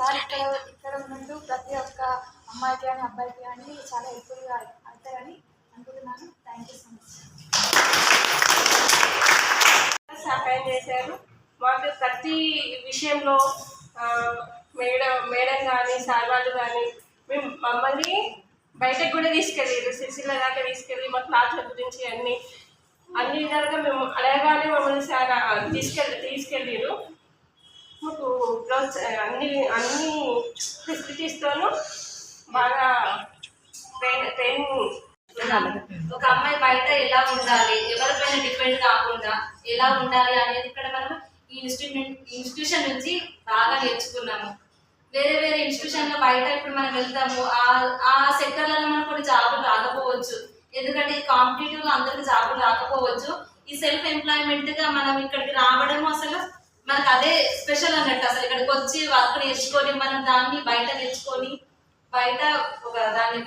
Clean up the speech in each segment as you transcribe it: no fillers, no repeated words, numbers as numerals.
Sir ఇక్కడ ఉన్నట్టు ప్రతి ఒక్క అమ్మాయికి కానీ అబ్బాయికి కానీ చాలా హెల్ప్ఫుల్గా అవుతారని అనుకుంటున్నాను. Thank you so much. సహాయం చేశారు మాకు ప్రతి విషయంలో. మేడం కానీ సార్ వాళ్ళు కానీ మమ్మల్ని బయటకు కూడా తీసుకెళ్ళారు, సిరిసిల్ల దాకా తీసుకెళ్ళి మా క్లాసుల గురించి అన్ని విధాలుగా మేము అడగగానే మమ్మల్ని సార్ తీసుకెళ్ళారు. మాకు అన్ని ఫెసిలిటీస్తోనూ బాగా ట్రైనింగ్. ఒక అమ్మాయి బయట ఎలా ఉండాలి, ఎవరిపైన డిపెండ్ కాకుండా ఎలా ఉండాలి అనేది ఇక్కడ మనం ఈ ఇన్స్టిట్యూషన్ నుంచి బాగా నేర్చుకున్నాము. వేరే వేరే ఇన్స్టిట్యూషన్లో బయట ఇప్పుడు మనం వెళ్తాము, ఆ సెక్టర్లలో మనకు కొన్ని జాబులు రాకపోవచ్చు, ఎందుకంటే ఈ కాంపిటేటివ్లో అందరికి జాబులు రాకపోవచ్చు. ఈ సెల్ఫ్ ఎంప్లాయ్మెంట్గా మనం ఇక్కడికి రావడము అసలు మనకు అదే స్పెషల్ అన్నట్టు. అసలు ఇక్కడికి వచ్చి వర్క్ నేర్చుకొని మనం దాన్ని బయట నేర్చుకొని బయట ఒక దాన్ని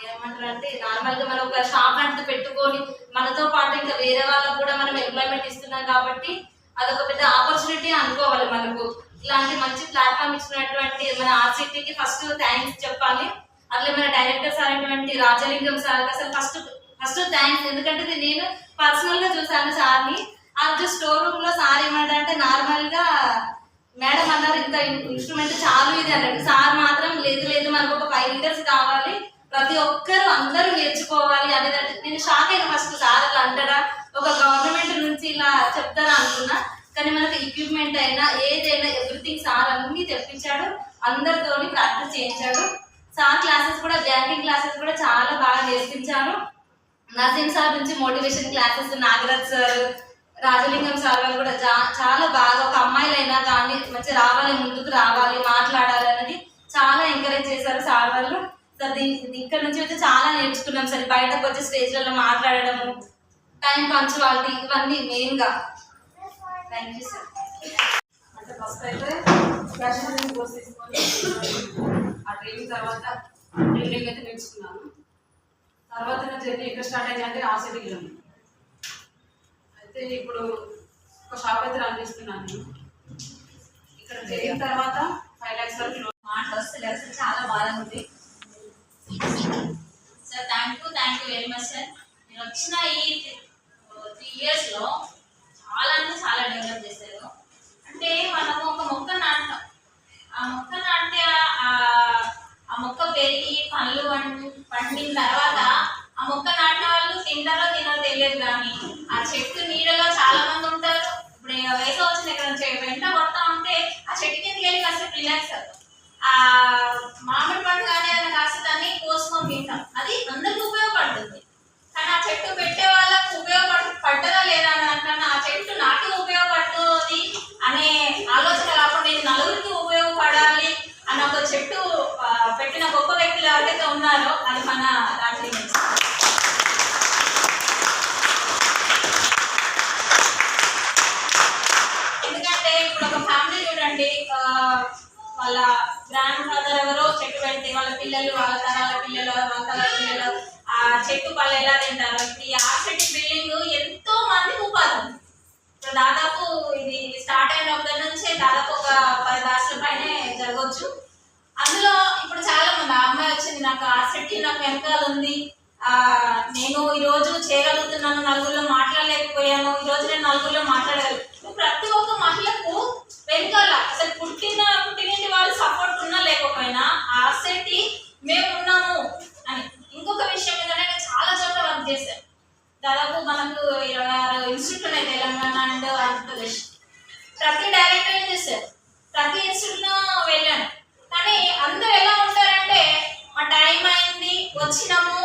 ఏమంటారంటే నార్మల్గా మనం ఒక షాప్ లాంటిది పెట్టుకొని మనతో పాటు ఇంకా వేరే వాళ్ళకు కూడా మనం ఎంప్లాయ్మెంట్ ఇస్తున్నాం కాబట్టి అదొక పెద్ద ఆపర్చునిటీ అనుకోవాలి. మనకు ఇలాంటి మంచి ప్లాట్ఫామ్ ఇచ్చినటువంటి మన ఆర్సిటీకి ఫస్ట్ థ్యాంక్స్ చెప్పాలి. అట్లే మన డైరెక్టర్ సార్ అయినటువంటి రాజలింగం సార్ అసలు ఫస్ట్ థ్యాంక్స్. ఎందుకంటే నేను పర్సనల్గా చూసాను సార్ని. ఆ స్టోర్ రూమ్ లో సార్ ఏమంటారంటే నార్మల్గా మేడం అన్నారు ఇంత ఇన్స్ట్రుమెంట్ చాలు ఇది అన్నాడు. సార్ మాత్రం లేదు మనకు ఒక 5 లీటర్స్ కావాలి, ప్రతి ఒక్కరు అందరూ నేర్చుకోవాలి అనేది. నేను షాక్ అయిన ఫస్ట్ సార్ అట్లా అంటారా, ఒక గవర్నమెంట్ నుంచి ఇలా చెప్తారా అనుకున్నా. కానీ మనకు ఎక్విప్మెంట్ అయినా ఏదైనా ఎవ్రీథింగ్ సార్ అన్ని తెప్పించాడు, అందరితోని ప్రాక్టీస్ చేయించాడు. సార్ క్లాసెస్ కూడా బ్యాంకింగ్ క్లాసెస్ కూడా చాలా బాగా నేర్పించారు. నసీం సార్ నుంచి motivation classes, Nagaraj sir, Rajalingam sir వాళ్ళు కూడా చాలా బాగా ఒక అమ్మాయిలైనా కానీ మంచి రావాలి, ముందుకు రావాలి, మాట్లాడాలి అనేది చాలా ఎంకరేజ్ చేశారు సార్ వాళ్ళు. సార్ ఇక్కడ నుంచి అయితే చాలా నేర్చుకున్నాం సార్. బయటకు వచ్చి స్టేజ్లలో మాట్లాడడము, టైం పంచువాలిటీ, ఇవన్నీ మెయిన్గా. Thank you sir. అంటే ఫస్ట్ అయితే ఫ్యాషన్ కోర్స్ తీసుకొని ఆ ట్రైనింగ్ తర్వాత ట్రైనింగ్ అయితే నేర్చుకున్నాను. తర్వాత నా జర్నీ ఎక్కడ స్టార్ట్ అయింది అంటే ఆర్సిటీలో. అయితే ఇప్పుడు ఒక షాప్ అయితే రన్ చేస్తున్నాను నేను. ఇక్కడ జరిగిన తర్వాత 5 lakhs వరకు మాట వస్తలేదు సార్, చాలా బాగా ఉంది sir. Thank you very much sir. నేను వచ్చిన ఈ 3 yearsలో చాలా డెవలప్ చేశారు. అంటే మనము ఒక మొక్క నాటుతాం, ఆ మొక్క నాటితే ఆ మొక్క పెరిగి పండ్లు పండిన తర్వాత ఆ మొక్క నాటిన వాళ్ళు తింటారో తినరో తెలియదు, కానీ ఆ చెట్టు నీడలో చాలా మంది ఉంటారు. ఇప్పుడు వయసు వచ్చింది ఇక్కడ వెంట కొడతా ఉంటే ఆ చెట్టు కిందకి వెళ్ళి కాసేపు రిలాక్స్ అవుతాం. ఆ మామిడి పండు కానీ ఏదైనా కాస్త దాన్ని కోసుకొని తింటాం, అది అందరికి ఉపయోగపడుతుంది. కానీ ఆ చెట్టు పెట్టే వాళ్ళకు ఉపయోగపడ్డదా లేదా అని అంటున్నా, ఆ చెట్టు నాకే ఉపయోగపడుతుంది అనే ఆలోచన కాకుండా ఇది నలుగురికి ఉపయోగపడాలి అని ఒక చెట్టు పెట్టిన గొప్ప వ్యక్తులు ఎవరైతే ఉన్నారో అది మన రాజలింగం. ఎందుకంటే ఇప్పుడు ఒక ఫ్యామిలీ చూడండి, వాళ్ళ గ్రాండ్ ఫాదర్ ఎవరో చెట్టు పెడితే వాళ్ళ పిల్లలు, వాళ్ళ తరాల పిల్లలు, వాళ్ళ తరాల పిల్లలు ఆ చెట్టు పళ్ళు ఎలా తింటారు. ఇప్పుడు ఈ ఆర్సిటీ బిల్డింగ్ ఎంతో మందికి ఉపాధి ఉంది. ఇప్పుడు దాదాపు ఇది స్టార్ట్ అయినప్పటి నుంచే దాదాపు ఒక 10 బ్యాచ్ల పైనే జరగవచ్చు. అందులో ఇప్పుడు చాలా మంది ఆ అమ్మాయి వచ్చింది, నాకు ఆర్సిటీ నాకు వెనకాల ఉంది, నేను ఈరోజు చేయగలుగుతున్నాను, నలుగురిలో మాట్లాడలేకపోయాను, ఈరోజు నేను నలుగురిలో మాట్లాడగలను. ప్రతి ఒక్క మహిళకు వెనకాల అసలు పుట్టినంటి వాళ్ళు సపోర్ట్ ఉన్నా లేకపోయినా ఆర్సిటీ మేము ఉన్నాము అని. ఇంకొక విషయం ఏంటంటే చాలా చోట్ల వర్క్ చేశారు. దాదాపు మనకు 26 ఇన్స్టిట్యూట్ ఉన్నాయి తెలంగాణ అండ్ ఆంధ్రప్రదేశ్. ప్రతి డైరెక్టర్ ఏం చేశారు, ప్రతి ఇన్స్టిట్యూట్లో వెళ్ళాను. కానీ అందరూ ఎలా ఉంటారంటే మా టైం అయింది వచ్చినాము,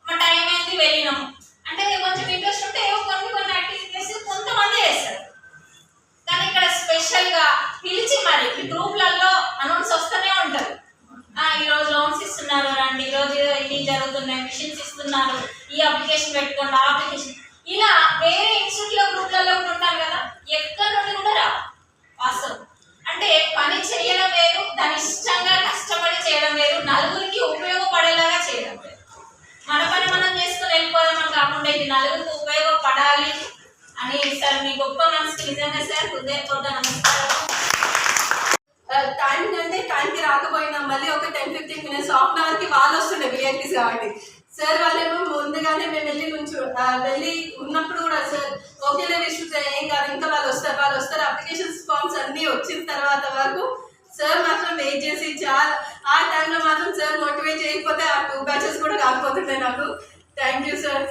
మా టైం అయింది వెళ్ళినాము. అంటే కొంచెం ఇంట్రెస్ట్ ఉంటే కొన్ని యాక్టివిటీస్ కొంతమంది చేస్తారు. కానీ ఇక్కడ స్పెషల్గా పిలిచి మరి ఈ గ్రూప్లలో అనౌన్స్ వస్తూనే ఉంటారు, ఈరోజు లోన్స్ ఇస్తున్నారు రండి, ఈరోజు ఇవి జరుగుతున్నాయి, మిషన్స్ ఇస్తున్నారు, ఈ అప్లికేషన్ పెట్టుకోండి, ఆ అప్లికేషన్. ఇలా వేరే ఇన్స్టిట్యూట్లో గ్రూప్లలో కూడా ఉంటారు కదా, ఎక్కడి నుండి కూడా రా. వాస్తవం అంటే పని చేయడం వేరు, దాని ఇష్టంగా కష్టపడి చేయడం వేరు, నలుగురికి ఉపయోగపడేలాగా చేయడం వేరు. మన పని మనం చేసుకుని వెళ్ళిపోదామని కాకుండా ఇది నలుగురికి ఉపయోగపడాలి అని. సార్ మీ గొప్ప మనసుకి నిజంగా సార్ హృదయపూర్వక నమస్కారం. టైం అంటే టైం విఐపీస్ కాబట్టి సార్ వాళ్ళేమో ముందుగానే మేము వెళ్ళి ఉన్నప్పుడు కూడా సార్ ఓకేలే విశ్వ ఏం కాదు ఇంకా వాళ్ళు వస్తారు అప్లికేషన్స్ ఫామ్స్ అన్నీ వచ్చిన తర్వాత వరకు సార్ మాత్రం వెయిట్ చేసి చాలా ఆ టైంలో మాత్రం సార్ మోటివేట్ చేయకపోతే ఆ 2 బ్యాచెస్ కూడా కాకపోతున్నాయి నాకు. Thank you sir.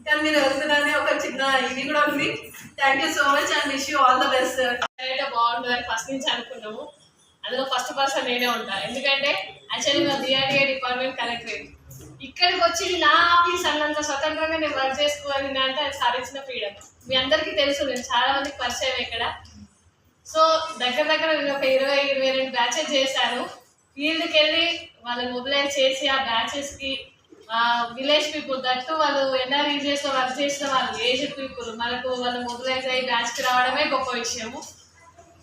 కానీ మీరు వెళ్తున్నారని ఒక చిన్న ఇది కూడా ఉంది. Thank you so much and wish you all the best sir. బాగుంటుందని ఫస్ట్ నుంచి అనుకున్నాము. అందులో ఫస్ట్ పర్సన్ నేనే ఉంటాను. ఎందుకంటే యాక్చువల్లీ నా డిఆర్డిఏ డిపార్ట్మెంట్ కలెక్టరేట్ ఇక్కడికి వచ్చి నా ఆఫీస్ అన్నంత స్వతంత్రంగా నేను వర్క్ చేసుకోవాలని అంటే అది సాధించిన ఫ్రీడమ్. మీ అందరికీ తెలుసు, నేను చాలా మందికి పరిచయం ఇక్కడ. సో దగ్గర నేను ఒక 20-22 బ్యాచెస్ చేశాను. ఫీల్డ్కి వెళ్ళి వాళ్ళని మొబిలైజ్ చేసి ఆ బ్యాచెస్కి విలేజ్ పీపుల్ దట్టు వాళ్ళు ఎన్ఆర్ఈజెస్లో వర్క్ చేసిన వాళ్ళు ఏజ్డ్ పీపుల్ మనకు వాళ్ళు మొబిలైజ్ అయ్యి బ్యాచ్కి రావడమే గొప్ప విషయము.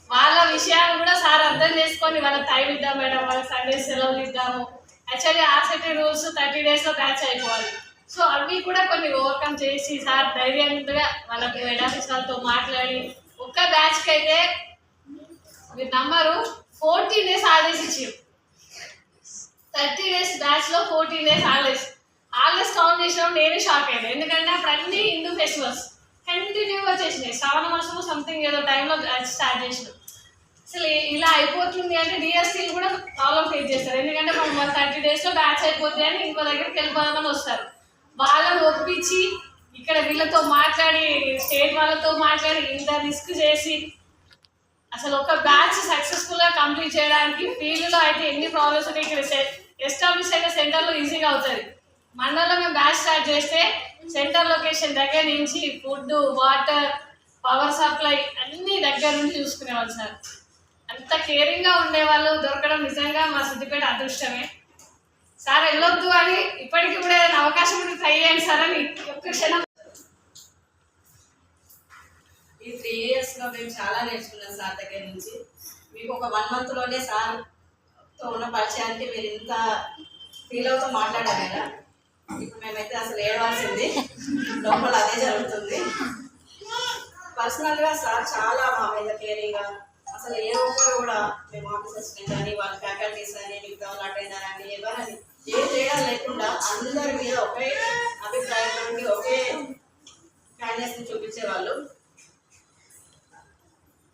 వాళ్ళ విషయాలు కూడా సార్ అర్థం చేసుకొని వాళ్ళకి టైం ఇద్దాం మేడం, వాళ్ళకి సండే సెలవులు ఇద్దాము. యాక్చువల్లీ ఆర్సిటీ రూల్స్ 30 daysలో బ్యాచ్ అయిపోవాలి. సో అవి కూడా కొన్ని ఓవర్కమ్ చేసి సార్ ధైర్యంగా వాళ్ళకి హెడ్ ఆఫీస్ వాళ్ళతో మాట్లాడి ఒక్క బ్యాచ్కి అయితే మీరు నమ్మరు 14 days హాలిడేస్ ఇచ్చారు. 30 days బ్యాచ్లో 14 days హాలిడేస్ కౌంట్ చేసినప్పుడు నేనే షాక్ అయ్యాను. ఎందుకంటే అప్పుడు అన్ని హిందూ ఫెస్టివల్స్ కంటిన్యూగా వచ్చేసినాయి. శ్రావణ మాసము సంథింగ్ ఏదో టైంలో స్టార్ట్ చేసినాం. అసలు ఇలా అయిపోతుంది అంటే డిఎస్సీలు కూడా ప్రాబ్లం ఫేస్ చేస్తారు. ఎందుకంటే మనం 30 daysలో బ్యాచ్ అయిపోతుంది అని ఇంకో దగ్గరికి వెళ్ళిపోదామని వస్తారు. వాళ్ళని ఒప్పించి ఇక్కడ వీళ్ళతో మాట్లాడి స్టేట్ వాళ్ళతో మాట్లాడి ఇంత రిస్క్ చేసి అసలు ఒక బ్యాచ్ సక్సెస్ఫుల్గా కంప్లీట్ చేయడానికి ఫీల్డ్లో అయితే ఎన్ని ప్రాబ్లమ్స్ ఉన్నాయి. ఇక్కడ ఎస్టాబ్లిష్ అయిన సెంటర్లో ఈజీగా అవుతుంది. మండలంలో మేము బ్యాచ్ స్టార్ట్ చేస్తే సెంటర్ లొకేషన్ దగ్గర నుంచి ఫుడ్, వాటర్, పవర్ సప్లై అన్నీ దగ్గర నుంచి చూసుకునేవాళ్ళు సార్. అంత కేరింగ్గా ఉండేవాళ్ళు దొరకడం నిజంగా మా సిద్దిపేట అదృష్టమే. సార్ వెళ్ళొద్దు అని ఇప్పటికీ కూడా ఏదైనా అవకాశం ఉంటే ట్రై చేయండి సార్ అని ఒక్క క్షణం. ఈ 3 yearsలో మేము చాలా నేర్చుకున్నాం సార్ దగ్గర నుంచి. మీకు ఒక 1 monthలోనే సార్తో ఉన్న పరిచయానికి మీరు ఇంత ఫీల్ అవుతూ మాట్లాడారు కదా. ఇప్పుడు మేమైతే అసలు ఏడవాల్సింది లోపల అదే జరుగుతుంది. పర్సనల్గా సార్ చాలా మా మీద కేరింగ్గా అసలు ఏ ఒక్కరు కూడా మేము ఆఫీసర్స్ కానీ వాళ్ళ ఫ్యాకల్టీస్ అని మిగతా వాళ్ళు అటెండర్ అని ఎవరని ఏ తేడా లేకుండా అందరి మీద ఒకే అభిప్రాయం ఒకే కైండ్నెస్ని చూపించేవాళ్ళు.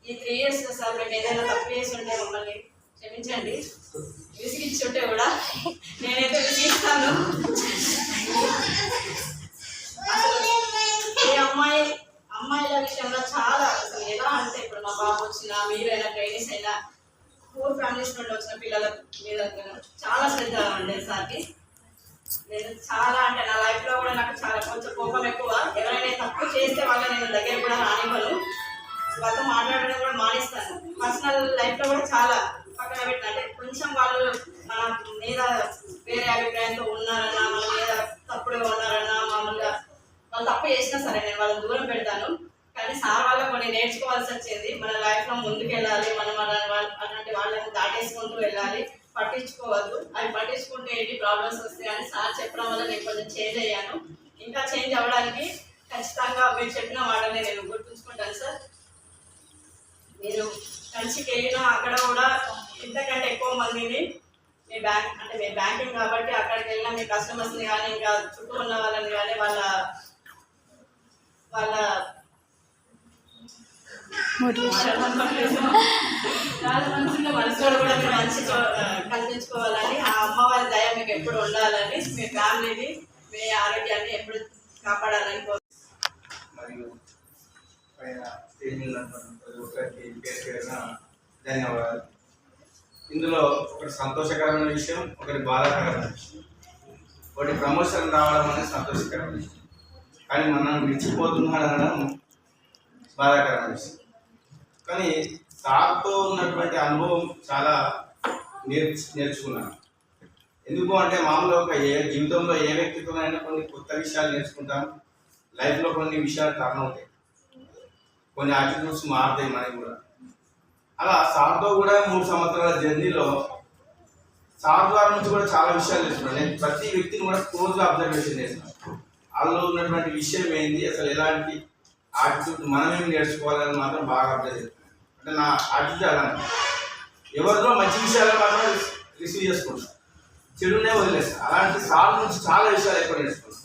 ఈ 3 yearsలో సార్ మేము ఏదైనా తప్పు చేసి ఉంటే మమ్మల్ని క్షమించండి. విసిగించుంటే కూడా నేనైతే విసిగిస్తాను. అసలు ఏ అమ్మాయిల విషయంలో చాలా అసలు ఎలా అంటే ఇప్పుడు మా బాబు వచ్చినా మీరైనా ట్రైనింగ్స్ అయినా పూర్ ఫ్యామిలీస్ నుండి వచ్చిన పిల్లల మీద చాలా శ్రద్ధ ఉండేది సార్కి. నేను చాలా అంటే నా లైఫ్లో కూడా నాకు చాలా కొంచెం కోపం ఎక్కువ. ఎవరైనా తప్పు చేస్తే వాళ్ళ నేను దగ్గర కూడా రానివ్వను, వాళ్ళతో మాట్లాడడం కూడా మానేస్తాను. పర్సనల్ లైఫ్లో కూడా చాలా పక్కన పెట్టిన అంటే కొంచెం వాళ్ళు మన మీద వేరే అభిప్రాయంతో ఉన్నారన్నా, మన మీద తప్పుడుగా ఉన్నారన్నా, మామూలుగా వాళ్ళు తప్పు చేసినా సరే నేను వాళ్ళని దూరం పెడతాను. కానీ సార్ వల్ల కొన్ని నేర్చుకోవాల్సి వచ్చింది. మన లైఫ్లో ముందుకు వెళ్ళాలి, మనం అలాంటి వాళ్ళని దాటేసుకుంటూ వెళ్ళాలి, పట్టించుకోవద్దు. అవి పట్టించుకుంటే ఏంటి ప్రాబ్లమ్స్ వస్తాయని సార్ చెప్పడం వల్ల నేను కొంచెం చేంజ్ అయ్యాను. ఇంకా చేంజ్ అవ్వడానికి ఖచ్చితంగా మీరు చెప్పిన వాళ్ళని నేను గుర్తుంచుకుంటాను సార్. మీరు కంచికి వెళ్ళినా అక్కడ కూడా ఇంతకంటే ఎక్కువ మందిని మీ బ్యాంకింగ్ కాబట్టి అక్కడికి వెళ్ళినా మీ కస్టమర్స్ని కానీ ఇంకా చుట్టూ ఉన్న వాళ్ళని కానీ వాళ్ళ మనసులో కూడా మీరు మంచి కల్పించుకోవాలని, ఆ అమ్మవారి దయ మీకు ఎప్పుడు ఉండాలని, మీ ఫ్యామిలీని మీ ఆరోగ్యాన్ని ఎప్పుడు కాపాడాలని మరియు ధన్యవాదాలు. ఇందులో ఒకటి సంతోషకరమైన విషయం, ఒకటి బాధాకరమైన విషయం. ఒకటి ప్రమోషన్ రావడం అనేది సంతోషకరమైన విషయం, కానీ మనం విడిచిపోతున్నాడు అనడం బాధాకరమైన విషయం. కానీ సార్తో ఉన్నటువంటి అనుభవం చాలా నేర్చుకున్నాను. ఎందుకు అంటే మామూలుగా జీవితంలో ఏ వ్యక్తితోనైనా కొన్ని కొత్త విషయాలు నేర్చుకుంటాం, లైఫ్లో కొన్ని విషయాలు టర్న్ అవుతాయి, కొన్ని యాటిట్యూడ్స్ మారుతాయి మనకి కూడా. అలా సార్తో కూడా 3 సంవత్సరాల జర్నీలో సార్ ద్వారా నుంచి కూడా చాలా విషయాలు నేర్చుకున్నాను. నేను ప్రతి వ్యక్తిని కూడా క్లోజ్గా అబ్జర్వేషన్ చేస్తున్నాను. వాళ్ళు ఉన్నటువంటి విషయం ఏంటి, అసలు ఎలాంటి యాటిట్యూడ్ మనమేమి నేర్చుకోవాలని మాత్రం బాగా అబ్జర్వ్ చేస్తున్నాను. అంటే నా యాటిట్యూడ్ అలాంటి ఎవరిలో మంచి విషయాలు మాత్రం రిసీవ్ చేసుకుంటాను, చెడునే వదిలేస్తారు. అలాంటి సార్ నుంచి చాలా విషయాలు ఎక్కువ నేర్చుకున్నాను.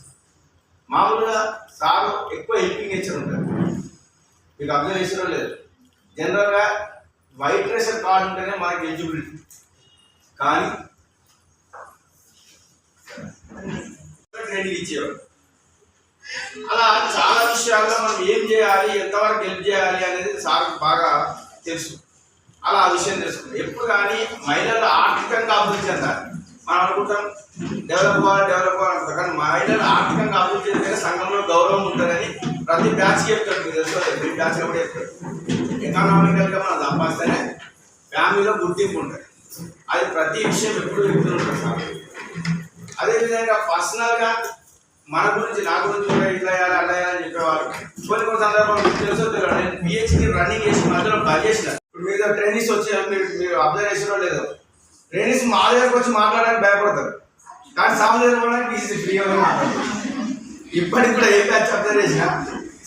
మామూలుగా సార్ ఎక్కువ హెల్పింగ్ నేచర్ ఉంటారు, మీకు అబ్జర్వ్ చేసారో లేదు. జనరల్గా వైట్ రేషన్ కార్డు ఉంటేనే మనకి ఎలిజిబిలిటీ, కానీ ట్రైనింగ్ ఇచ్చేవాడు. అలా చాలా విషయాల్లో మనం ఏం చేయాలి, ఎంతవరకు హెల్ప్ చేయాలి అనేది సార్ బాగా తెలుసు. అలా ఆ విషయం తెలుసుకుంటాం. ఎప్పుడు కానీ మహిళలు ఆర్థికంగా అభివృద్ధి చెందాలి. మనం అనుకుంటాం డెవలప్ అవ్వాలి, కానీ మహిళలు ఆర్థికంగా అభివృద్ధి చెందితే సంఘంలో గౌరవం ఉంటుందని ప్రతి బ్యాచ్ చెప్తాడు. మీకు తెలుసుకోలేదు, ప్రతి బ్యాచ్ కూడా చెప్తాడు. ఎకనామికల్గా మనం సంపాదిస్తేనే ఫ్యామిలీలో గుర్తింపు ఉంటుంది. అది ప్రతి విషయం ఎప్పుడు చెప్తుంటారు సార్. అదేవిధంగా పర్సనల్గా మన గురించి, నా గురించి కూడా ఇట్లా చేయాలి అలా చేయాలని చెప్పేవారు. కొన్ని సందర్భాలు తెలుసో తెలియదు, నేను పిహెచ్డి రన్నింగ్ చేసి మధ్యలో బంద్ చేసిన. ఇప్పుడు మీద ట్రైనింగ్స్ వచ్చి మీరు అబ్జర్వ్ చేసినో లేదో, ట్రైనింగ్స్ మా దగ్గరకు వచ్చి మాట్లాడడానికి భయపడతారు, కానీ సార్ దగ్గర కూడా ఈజీ ఫ్రీగా మాట్లాడతారు. ఇప్పటికి కూడా ఏ బ్యాచ్ అబ్జర్వ్ చేసినా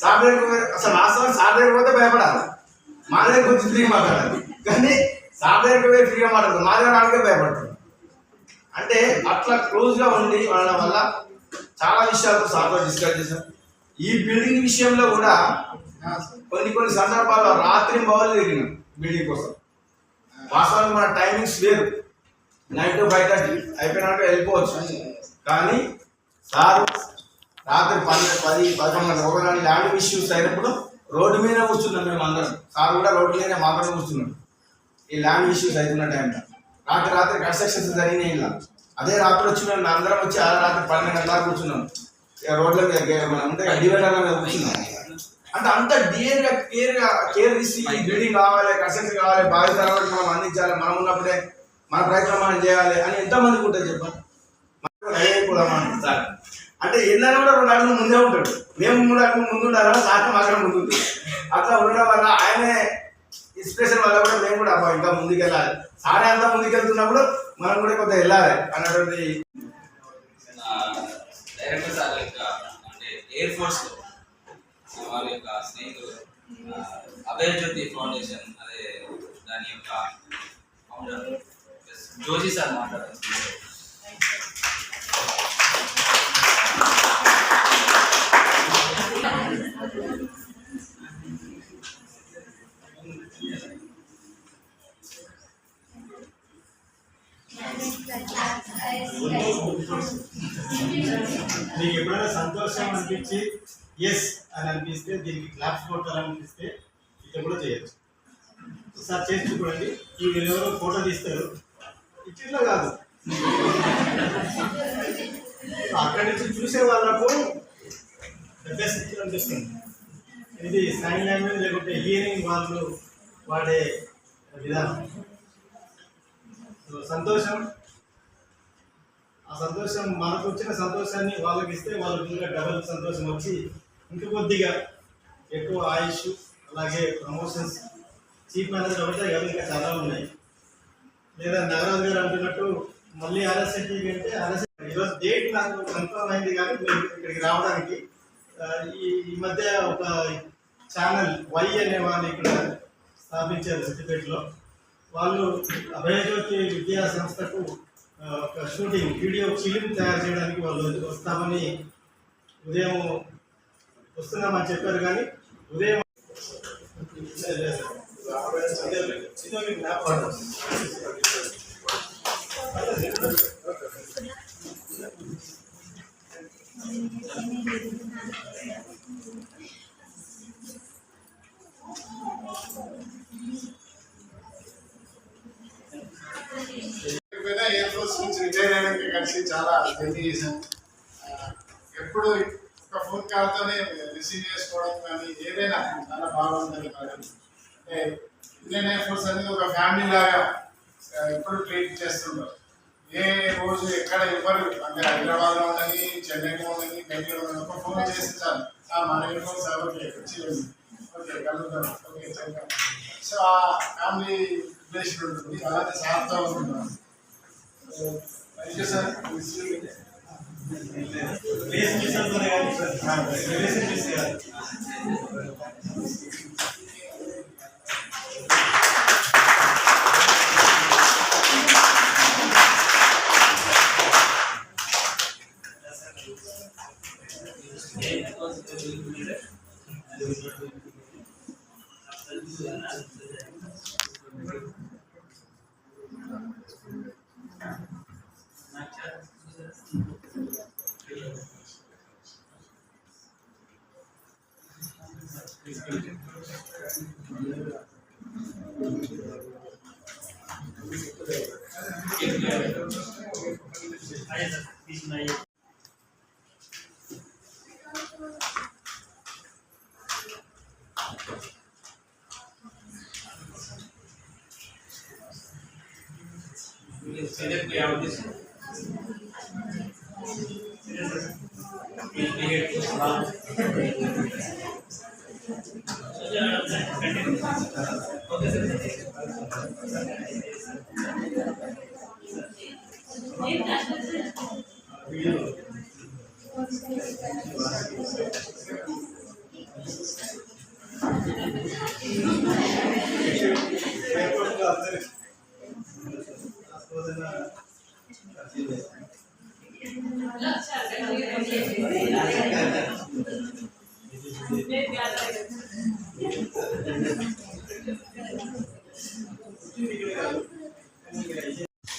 సార్ దగ్గర అసలు వాస్తవం సార్ దగ్గర పోతే భయపడాలి, మా దగ్గరకు వచ్చి ఫ్రీగా మాట్లాడాలి. కానీ సార్ దగ్గరకు పోయి ఫ్రీగా మాట్లాడతారు, మా దగ్గర రావడానికే భయపడతారు. అంటే అట్లా క్లోజ్గా ఉండి వాళ్ళ వల్ల చాలా విషయాలు సార్తో డిస్కస్ చేశాం. ఈ బిల్డింగ్ విషయంలో కూడా కొన్ని సందర్భాల్లో రాత్రి బౌలు తిరిగినాం బిల్డింగ్ కోసం. వాస్తవానికి మన టైమింగ్స్ వేరు, 9 to 5:30 అయిపోయినాక వెళ్ళిపోవచ్చు. కానీ సార్ రాత్రి 10-11 గంటలకు ఒకనాడు ల్యాండ్ ఇష్యూస్ అయినప్పుడు రోడ్డు మీద కూర్చున్నాం మేము అందరం. సార్ కూడా రోడ్డు మీదనే మాత్రం కూర్చున్నాం ఈ ల్యాండ్ ఇష్యూస్ అవుతున్న టైంలో. రాత్రి కన్స్ట్రక్షన్స్ జరిగినాయి. ఇలా అదే రాత్రి వచ్చి మేము అందరం వచ్చి రాత్రి 12 గంటల దాకా కూర్చున్నాం. రోడ్ల మీద మనం అంతా డివైడర్ల మీద కూర్చున్నాం. అంటే అంత కేర్ తీసి ఈ బిల్డింగ్ కావాలి, కన్స్ట్రక్షన్ కావాలి, భావితరాలకు మనం అందించాలి, మనం ఉన్నప్పుడే మన ప్రయత్నం మనం చేయాలి అని ఎంతమందికి ఉంటుంది చెప్పండి. సార్ అంటే ఏదైనా కూడా 2 అడుగులు ముందే ఉంటాడు, మేము 3 అడుగులు ముందు ఉండాలని సార్ మాత్రం ముందు ఉంటుంది. అట్లా ఉండడం వల్ల ఆయనే ఇన్స్పిరేషన్ వల్ల కూడా మేము కూడా ఇంకా ముందుకెళ్ళాలి, సారే అంతా ముందుకెళ్తున్నప్పుడు మనం కూడా కొంత వెళ్ళాలి అన్నటువంటి డైరెక్టర్ సార్ యొక్క అంటే ఎయిర్ ఫోర్స్ వాళ్ళ యొక్క స్నేహితులు అభయ జ్యోతి ఫౌండేషన్ అదే దాని యొక్క ఫౌండర్ జోజీ సార్ మాట్లాడారు. మీకు ఎప్పుడైనా సంతోషం అనిపించి ఎస్ అని అనిపిస్తే, దీనికి క్లాప్స్ కొట్టాలనిపిస్తే ఇట్లా కూడా చేయొచ్చు. సార్ చేసి చూడండి. ఈ ఎవరో ఫోటో తీస్తారు, ఇట్లా కాదు, అక్కడి నుంచి చూసే వాళ్ళకు బెస్ట్ అనిపిస్తుంది. ఇది సైన్ లాంగ్వేజ్ లేకుంటే హియరింగ్ వాళ్ళు వాడే విధానం. సంతోషం, ఆ సంతోషం మనకు వచ్చిన సంతోషాన్ని వాళ్ళకి ఇస్తే వాళ్ళకి ఇంకా డబల్ సంతోషం వచ్చి ఇంకా కొద్దిగా ఎక్కువ ఆయుష్, అలాగే ప్రమోషన్స్, చీఫ్ మేనేజర్ అవుతాయి కదా, ఇంకా చాలా ఉన్నాయి. లేదా నగరాజు గారు అంటున్నట్టు మళ్ళీ ఆర్ఎస్ఐటీ అంటే ఈరోజు డేట్ నాకు కన్ఫర్మ్ అయింది, కానీ మీరు ఇక్కడికి రావడానికి ఈ మధ్య ఒక ఛానల్ వై అనే వాళ్ళు ఇక్కడ స్థాపించారు సిద్దిపేటలో. వాళ్ళు అభయజ్యోతి విద్యా సంస్థకు ఒక షూటింగ్ వీడియో ఫిలిం తయారు చేయడానికి వాళ్ళు వస్తామని ఉదయం వస్తున్నామని చెప్పారు. కానీ ఉదయం ఎయిర్ ఫోర్స్ నుంచి రిటైర్ అయినాక కలిసి చాలా జర్నీ చేశాను. ఎప్పుడు ఒక ఫోన్ కాల్తోనే రిసీవ్ చేసుకోవడం కానీ ఏదైనా చాలా బాగుంటుంది. అంటే ఇండియన్ ఎయిర్ ఫోర్స్ అనేది ఒక ఫ్యామిలీ లాగా ఎప్పుడు ట్రీట్ చేస్తుంటారు. ఏ రోజు ఎక్కడ ఎవరు అంటే హైదరాబాద్లో ఉండని, చెన్నైలో ఉండని, బెంగళూరు ఉండని ఒక ఫోన్ చేసి చాలు మన ఎయిర్ ఫోర్స్ ఓకే వచ్చి ఓకే కలుగుతాం, ఓకే చెప్తాం. సో ఆ ఫ్యామిలీ రిలేషన్ ఉంటుంది. అలాంటి సార్తో ఉంటున్నాను. Thank you sir.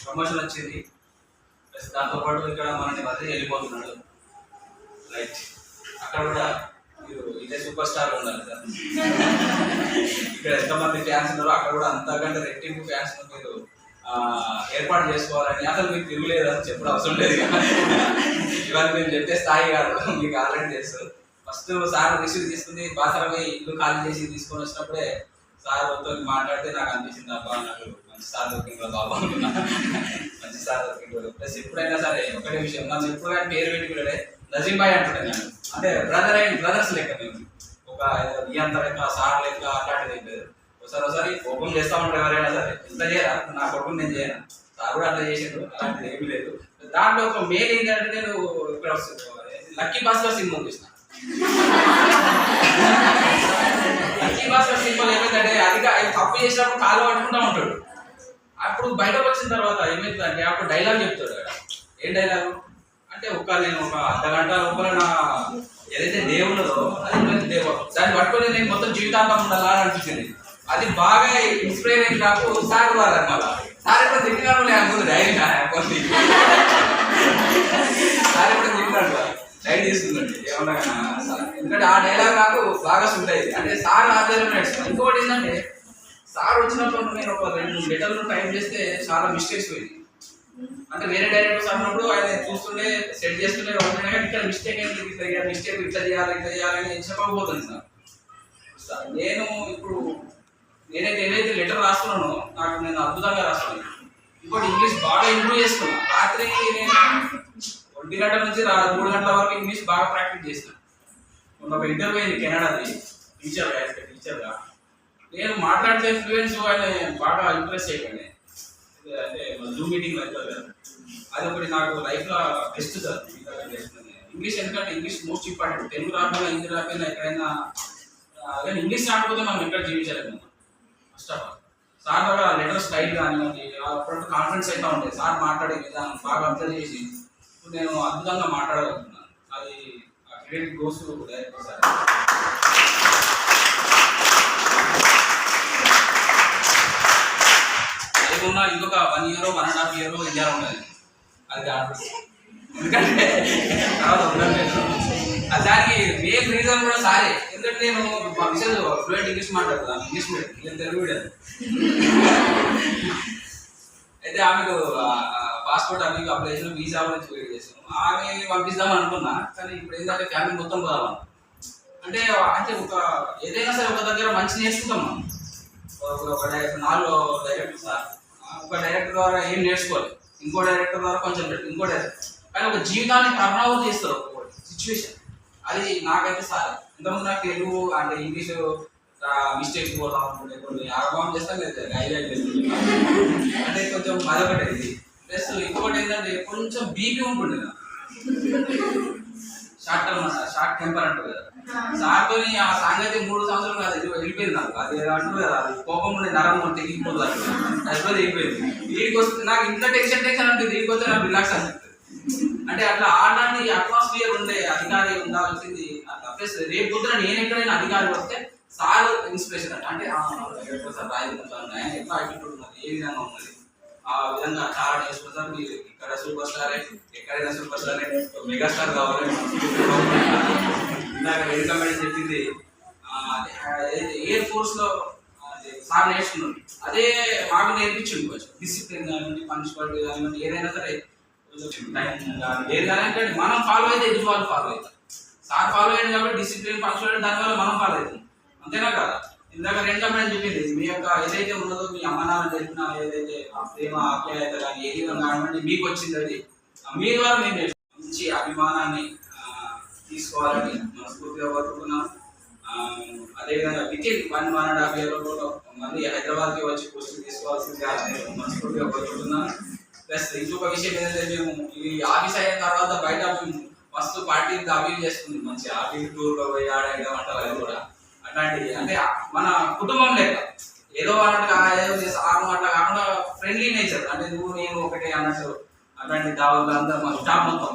ప్రమోషన్ వచ్చింది, ప్లస్ దాంతోపాటు ఇక్కడ మనని వదిలి వెళ్ళిపోతున్నాడు. రైట్, అక్కడ కూడా మీరు ఇదే సూపర్ స్టార్ ఉండాలి సార్. ఇక్కడ ఎంతమంది ఫ్యాన్స్ ఉన్నారో అక్కడ కూడా అంతకంటే రెట్టింపు ఫ్యాన్స్ మీరు ఏర్పాటు చేసుకోవాలని. అసలు మీకు తిరగలేదు అని చెప్పడం అవసరం లేదు. ఇవాళ మేము చెప్పే స్థాయి కాదు, మీకు ఆల్రెడీ తెలుసు. ఫస్ట్ సార్ రిసీవ్ తీసుకుని బాసరపై ఇల్లు ఖాళీ చేసి తీసుకొని వచ్చినప్పుడే సార్ తో మాట్లాడితే నాకు అనిపించింది, అబ్బా నాకు మంచి సార్ దొరికిందో బాబా అనుకున్నా. మంచి సార్ దొరికిందో. ప్లస్ ఎప్పుడైనా సరే ఒకటే విషయం, నన్ను ఎప్పుడు కానీ పేరు పెట్టుకుంటే నజీం భాయ్ అంటుండే నేను. అంటే బ్రదర్ అండ్ బ్రదర్స్ లెక్క మేము, ఒక అంత లెక్క సార్ లెక్క అట్లాంటిది ఏం లేదు. ఒకసారి కోపం చేస్తా ఉంటారు ఎవరైనా సరే, ఇంత చేయరా నా కొడుకు నేను చేయను, సార్ కూడా అట్లా చేసాడు, అలాంటిది ఏమీ లేదు. దాంట్లో ఒక మెయిన్ ఏంటంటే నేను ఇక్కడ లక్కీ భాస్కర్ సినిమా చూసిన. లక్కీ భాస్కర్ సినిమాలో ఏమైందంటే అది తప్పు చేసినప్పుడు కాలు పట్టుకుంటా ఉంటాడు. అప్పుడు బయటకు వచ్చిన తర్వాత ఏమైతుందంటే అప్పుడు డైలాగ్ చెప్తాడు. ఏం డైలాగు అంటే నేను ఒక అర్ధగంట లోపల నా ఏదైతే దేవుళ్ళదో అది దేవం, దాన్ని పట్టుకొని నేను మొత్తం జీవితాంతం ఉండాలా అని అనిపించింది. అది బాగా ఇన్స్పైర్ అయింది నాకు. సార్ వారు అనమాట, సార్ ఎప్పుడు తిట్టినాడు లేకపోతే డైరీ లేకపోతే సార్ ఎప్పుడు తిట్టినాడు డైరీ తీసుకుందండి ఏమన్నా. ఎందుకంటే ఆ డైలాగ్ నాకు బాగా సూట్ అయింది. అంటే సార్ ఆధ్వర్యంలో నడుస్తుంది. ఇంకోటి ఏంటంటే సార్ వచ్చినప్పుడు నేను ఒక 2 లెటర్లు టైప్ చేస్తే చాలా మిస్టేక్స్ పోయింది. అంటే వేరే డైరెక్టర్స్ అన్నప్పుడు ఆయన చూస్తుండే సెట్ చేస్తుండే కానీ ఇక్కడ మిస్టేక్ అయింది, మిస్టేక్ ఇట్లా చేయాలని చెప్పకపోతుంది సార్. నేను ఇప్పుడు నేనైతే ఏదైతే లెటర్ రాస్తున్నానో నేను అద్భుతంగా రాస్తున్నాను. ఇంకోటి ఇంగ్లీష్ బాగా ఇంప్రూవ్ చేసుకున్నాను. రాత్రి నేను 1 గంట నుంచి 3 గంటల వరకు ఇంగ్లీష్ బాగా ప్రాక్టీస్ చేస్తాను. మొన్న ఒక ఇంటర్వ్యూ అయింది కెనడాది, టీచర్గా నేను మాట్లాడితే ఫ్లూయెన్స్ ఆయన బాగా ఇంప్రెస్ అయిపోయింది. అంటే జూమ్ మీటింగ్ అవుతుంది కదా, అది ఒకటి నాకు లైఫ్లో బెస్ట్ సార్. ఇంగ్లీష్ ఎందుకంటే ఇంగ్లీష్ మోస్ట్ ఇంపార్టెంట్. తెలుగు రాకపోయినా హిందీ రాకపోయినా ఎక్కడైనా కానీ ఇంగ్లీష్ రాకపోతే మనం ఎక్కడ జీవించలేము. ఫస్ట్ ఆఫ్ ఆల్ సార్ దగ్గర లెటర్ స్టైల్ కానివ్వండి, అప్పుడు కాన్ఫిడెన్స్ అయితే ఉంటాయి. సార్ మాట్లాడే విధానం బాగా అబ్జర్వ్ చేసి ఇప్పుడు నేను అద్భుతంగా మాట్లాడగలుగుతున్నాను. అది credit goes to director sir. ఏమున్నా ఇంకొక 1 year 1.5 year ఇండియాలో ఉన్నది, అది కాన్ఫిడెన్స్. ఎందుకంటే తర్వాత ఉండదు నేను. దానికి మెయిన్ రీజన్ కూడా సారే. ఎందుకంటే నేను మా మిసెస్ ఫ్లూయెంట్ ఇంగ్లీష్ మాట్లాడుతున్నాను, ఇంగ్లీష్ మీడియం, నేను తెలుగు మీడియం. అయితే ఆమెకు పాస్పోర్ట్ అవి అప్లై చేసిన, వీసా నుంచి వెయిట్ చేసాను. ఆమె పంపిస్తామని అనుకున్నా, కానీ ఇప్పుడు ఏంటంటే ఫ్యామిలీ మొత్తం పోదాం అంటే ఒక ఏదైనా సరే ఒక దగ్గర మంచి నేర్చుకుంటాం మనం. ఒక 4 డైరెక్టర్ సార్, ఒక డైరెక్టర్ ద్వారా ఏం నేర్చుకోవాలి, ఇంకో డైరెక్టర్ ద్వారా కొంచెం ఇంకో డైరెక్టర్, కానీ ఒక జీవితాన్ని టర్న్ చేస్తారు ఒక సిచ్యువేషన్. అది నాకైతే సార్ ఇంతకుముందు నాకు తెలుగు అంటే ఇంగ్లీష్ మిస్టేక్స్ పోతాం అనుకుంటే కొన్ని ఆగమం చేస్తాను లేదా అంటే కొంచెం అదొకటి. ఇది ప్లస్ ఇంకొకటి ఏంటంటే కొంచెం బీపీ ఉంటుంది కదా, షార్ట్ టెంపర్ అంటారు కదా. సార్తో ఆ సాంగతి 3 సంవత్సరాలు కాదు వెళ్ళిపోయింది నాకు. అది అంటారు కదా, కోపం ఉండే నరం తెగిపోతుంది, అది వెళ్ళిపోయింది. వీడికి వస్తుంది నాకు ఇంత టెన్షన్ అంటే వీడికి వస్తే నాకు రిలాక్స్ అనిపిస్తుంది. అంటే అట్లా ఆడడానికి అట్మాస్ఫియర్ ఉండే అధికారి ఉండాల్సింది అట్లా. ప్లస్ రేపు పొద్దున నేను ఎక్కడైనా అధికారి వస్తే సార్ ఇన్స్పిరేషన్ అంటే సార్ రాయకుంటాను ఎట్లా యాటిట్యూడ్ ఉన్నది, ఏ విధంగా ఉన్నది, ఆ విధంగా చాలా నేర్చుకుంటారు. మీరు ఇక్కడ సూపర్ స్టారే, ఎక్కడైనా సూపర్ స్టారే, మెగాస్టార్ కావాలి. ఇందాక వెల్కమ్ అని చెప్పింది ఎయిర్ ఫోర్స్ లో సార్ నేర్చుకున్నాడు. అదే మాకు నేర్పించింది కొంచెం డిసిప్లిన్ కానివ్వండి, పంచువాలిటీ కానివ్వండి, ఏదైనా సరే టైం కానీ ఏది కానీ మనం ఫాలో అయితే ఎదుటి వాళ్ళు ఫాలో అవుతారు. సార్ ఫాలో అయ్యాడు కాబట్టి డిసిప్లిన్ పంచువాలిటీ దానివల్ల మనం ఫాలో అవుతాం, అంతేనా కదా? ఇందాక రెండమ్మని చెప్పింది మీ యొక్క ఏదైతే ఉన్నదో మీ అమ్మ నాన్న నేర్పిన ఏదైతే ఆ ప్రేమ ఆప్యాయత కానీ ఏది కానివ్వండి మీకు వచ్చింది, అది మీ ద్వారా మేము నేర్చుకున్నాం. మంచి అభిమానాన్ని తీసుకోవాలని మనస్ఫూర్తిగా కోరుకుంటున్నాం. అదేవిధంగా వితిన్ 1.5 years మళ్ళీ హైదరాబాద్కి వచ్చి పోస్టింగ్ తీసుకోవాల్సిందిగా నేను మనస్ఫూర్తిగా కోరుకుంటున్నాను. ప్లస్ ఇంకొక విషయం ఏంటంటే మేము ఈ ఆఫీస్ అయిన తర్వాత బయట మస్తు పార్టీలు అవి చేస్తుంది, మంచి ఆఫీస్ టూర్లో పోయి ఆడేయడం అంటారు, అది కూడా అట్లాంటి అంటే మన కుటుంబం లెక్క ఏదో అన్నట్టుగా ఏదో ఆరు అట్లా కాకుండా ఫ్రెండ్లీ నేచర్, అంటే నువ్వు నేను ఒకటే అన్నట్టు అట్లాంటి దావలు అందరూ మా స్టాఫ్ మొత్తం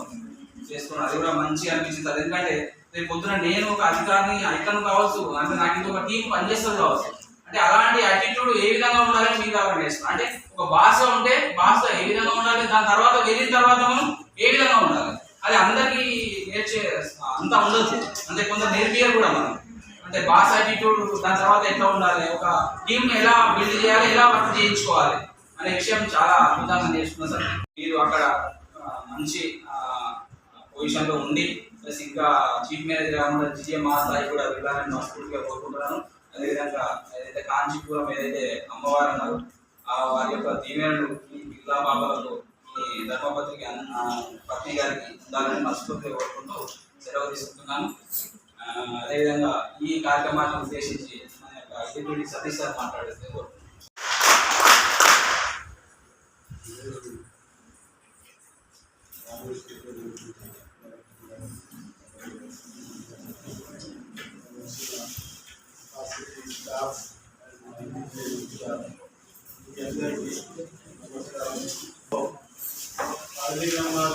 చేసుకున్నాను. అది కూడా మంచిగా అనిపించింది. అది ఎందుకంటే రేపు పొద్దున నేను ఒక అధికారిని ఐకన్ కావచ్చు, అంటే నాకు ఇంకొక టీం పనిచేస్తుంది కావచ్చు, అంటే అలాంటి యాటిట్యూడ్ ఏ విధంగా ఉండాలని మీకు అక్కడ నేర్చుకున్నాను. అంటే ఒక భాష ఉంటే భాష ఏ విధంగా ఉండాలి, దాని తర్వాత వెళ్ళిన తర్వాత మనం ఏ విధంగా ఉండాలి, అది అందరికీ నేర్చే అంతా ఉండదు. అంటే కొంత నేర్పియరు కూడా మనం, అంటే బాస్ యాటిట్యూడ్ దాని తర్వాత ఎట్లా ఉండాలి, ఒక టీమ్ ఎలా బిల్డ్ చేయాలి, ఎలా వర్క్ చేయించుకోవాలి అనే విషయం చాలా అద్భుతంగా నేర్చుకున్నాను సార్. మీరు అక్కడ మంచి పొజిషన్లో ఉండి ప్లస్ ఇంకా చీఫ్ మేనేజర్ కాకుండా జిఎం ఆ స్థాయి కూడా వెళ్ళాలని మనస్ఫూర్తిగా కోరుకుంటున్నాను. అదేవిధంగా ఏదైతే కాంచీపురం ఏదైతే అమ్మవారు అన్నారు వారి యొక్క దీవెనలు ఈ పిల్లా బాబాలకు ఈ ధర్మపత్రికి పత్ని గారికి ఉండాలని మనస్ఫూర్తిగా కోరుకుంటూ సెలవు తీసుకుంటున్నాను. అదేవిధంగా ఈ కార్యక్రమాన్ని ఉద్దేశించి మన యొక్క డిప్యూటీ సతీష్ సార్ మాట్లాడితే కోరుకుంటున్నాను.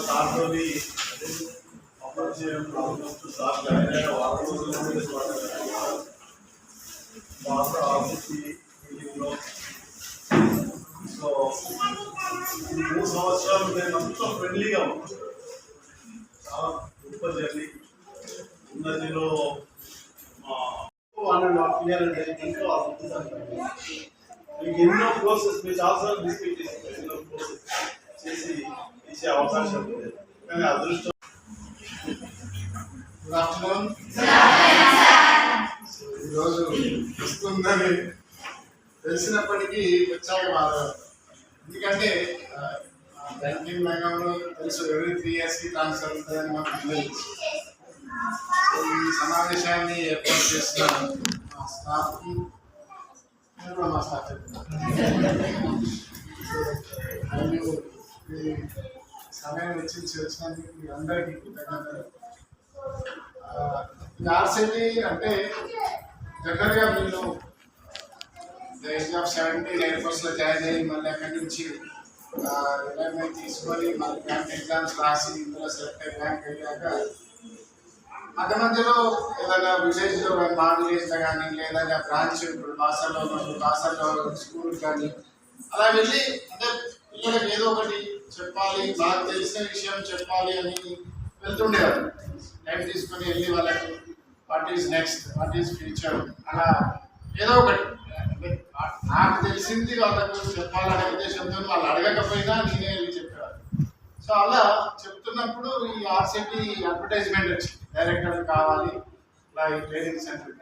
సార్తోని అమలు చేయడం సార్ సో 3 సంవత్సరాలు నేను అంతా ఫ్రెండ్లీగా ఉన్నాను. చాలా గొప్ప జర్నీ ఉన్నదిలో 1.5 years అంటే ఎంతో అద్భుతంగా మీకు ఎన్నో కోర్సెస్ మీరు చాలాసార్లు డిస్కస్ చేసి ఎన్నో కోర్సెస్ చేసి ఇచ్చే అవకాశం ఉంది. కానీ అదృష్టం. Good afternoon. ఈరోజు వస్తుందని తెలిసినప్పటికీ వచ్చాక బాగా, ఎందుకంటే బ్యాంకింగ్ రంగంలో తెలుసు ఎవ్రీ 3 yearsకి ట్రాన్స్ఫర్ ఉంటుందని మాకు తెలియదు. ఈ సమావేశాన్ని ఏర్పాటు చేసిన మా స్టాఫ్కి, నేను కూడా మా స్టాఫ్ మరియు ఈ సమయం వెచ్చించి వచ్చినందుకు మీ అందరికీ కృతజ్ఞతలు. ఆర్సిటీ అంటే జనరల్గా మీరు ఏజ్ ఆఫ్ 17 ఎయిర్ ఫోర్స్లో జాయిన్ అయ్యి మళ్ళీ అక్కడి నుంచి రిటైర్మెంట్ తీసుకొని మళ్ళీ బ్యాంక్ ఎగ్జామ్స్ రాసి ఇందులో సెలెక్ట్ అయ్యి బ్యాంక్ అయ్యాక మధ్య మధ్యలో ఏదైనా విలేజ్లో మా విలేజ్లో కానీ లేదా బ్రాంచ్ ఇప్పుడు బాసర్లో స్కూల్ కానీ అలా వెళ్ళి అంటే పిల్లలకి ఏదో ఒకటి చెప్పాలి, నాకు తెలిసిన విషయం చెప్పాలి అని వెళ్తుండేవారు. టైం తీసుకొని వెళ్ళి వాళ్ళకి what is next, what is future, అలా ఏదో ఒకటి నాకు తెలిసింది వాళ్ళకు చెప్పాలనే ఉద్దేశంతో వాళ్ళు అడగకపోయినా నేనే వెళ్ళి చెప్పేవారు. సో అలా చెప్తున్నప్పుడు ఈ ఆర్సిటీ అడ్వర్టైజ్మెంట్ వచ్చింది, డైరెక్టర్ కావాలి ఇలా ఈ ట్రైనింగ్ సెంటర్